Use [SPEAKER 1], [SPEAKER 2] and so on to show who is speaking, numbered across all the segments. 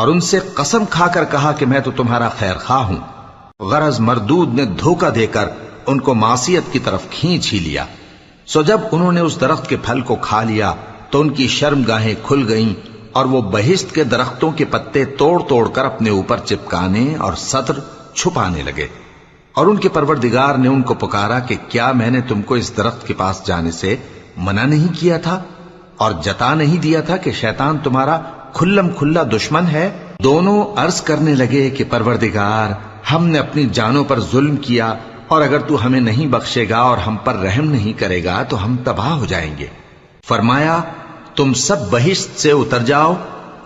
[SPEAKER 1] اور ان سے قسم کھا کر کہا کہ میں تو تمہارا خیر خواہ ہوں۔ غرض مردود نے دھوکہ دے کر ان کو معصیت کی طرف کھینچ ہی لیا۔ سو جب انہوں نے اس درخت کے پھل کو کھا لیا تو ان کی شرمگاہیں کھل گئیں اور وہ بہشت کے درختوں کے پتے توڑ توڑ کر اپنے اوپر چپکانے اور سطر چھپانے لگے۔ اور ان کے پروردگار نے ان کو پکارا کہ کیا میں نے تم کو اس درخت کے پاس جانے سے منع نہیں کیا تھا اور جتا نہیں دیا تھا کہ شیطان تمہارا کھلم کھلا دشمن ہے؟ دونوں عرض کرنے لگے کہ پروردگار، ہم نے اپنی جانوں پر ظلم کیا، اور اگر تو ہمیں نہیں بخشے گا اور ہم پر رحم نہیں کرے گا تو ہم تباہ ہو جائیں گے۔ فرمایا تم سب بہشت سے اتر جاؤ،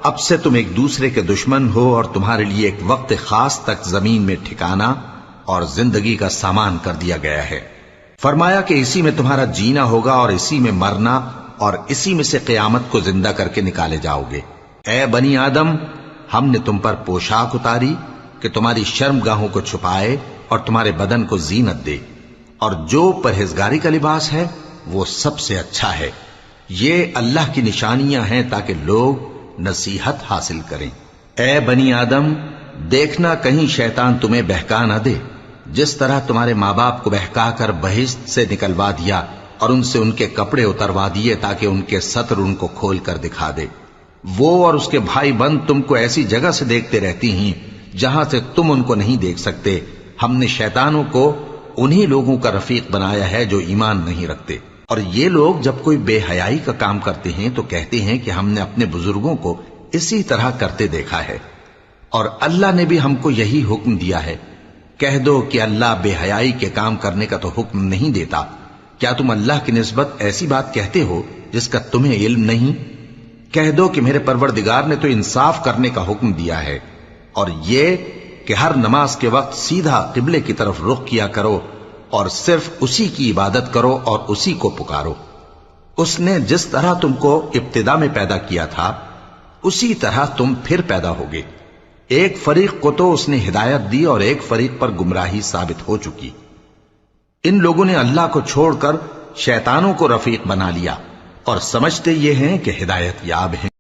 [SPEAKER 1] اب سے تم ایک دوسرے کے دشمن ہو اور تمہارے لیے ایک وقت خاص تک زمین میں ٹھکانا اور زندگی کا سامان کر دیا گیا ہے۔ فرمایا کہ اسی میں تمہارا جینا ہوگا اور اسی میں مرنا اور اسی میں سے قیامت کو زندہ کر کے نکالے جاؤ گے۔ اے بنی آدم، ہم نے تم پر پوشاک اتاری کہ تمہاری شرمگاہوں کو چھپائے اور تمہارے بدن کو زینت دے، اور جو پرہیزگاری کا لباس ہے وہ سب سے اچھا ہے۔ یہ اللہ کی نشانیاں ہیں تاکہ لوگ نصیحت حاصل کریں۔ اے بنی آدم، دیکھنا کہیں شیطان تمہیں بہکا نہ دے، جس طرح تمہارے ماں باپ کو بہکا کر بہشت سے نکلوا دیا اور ان سے ان کے کپڑے اتروا دیے تاکہ ان کے سطر ان کو کھول کر دکھا دے۔ وہ اور اس کے بھائی بند تم کو ایسی جگہ سے دیکھتے رہتی ہیں جہاں سے تم ان کو نہیں دیکھ سکتے۔ ہم نے شیطانوں کو انہی لوگوں کا رفیق بنایا ہے جو ایمان نہیں رکھتے، اور یہ لوگ جب کوئی بے حیائی کا کام کرتے ہیں تو کہتے ہیں کہ ہم نے اپنے بزرگوں کو اسی طرح کرتے دیکھا ہے، اور اللہ نے بھی ہم کو یہی حکم دیا ہے۔ کہہ دو کہ اللہ بے حیائی کے کام کرنے کا تو حکم نہیں دیتا۔ کیا تم اللہ کی نسبت ایسی بات کہتے ہو جس کا تمہیں علم نہیں؟ کہہ دو کہ میرے پروردگار نے تو انصاف کرنے کا حکم دیا ہے، اور یہ کہ ہر نماز کے وقت سیدھا قبلے کی طرف رخ کیا کرو اور صرف اسی کی عبادت کرو اور اسی کو پکارو۔ اس نے جس طرح تم کو ابتدا میں پیدا کیا تھا اسی طرح تم پھر پیدا ہوگے۔ ایک فریق کو تو اس نے ہدایت دی اور ایک فریق پر گمراہی ثابت ہو چکی۔ ان لوگوں نے اللہ کو چھوڑ کر شیطانوں کو رفیق بنا لیا اور سمجھتے یہ ہیں کہ ہدایت یاب ہیں۔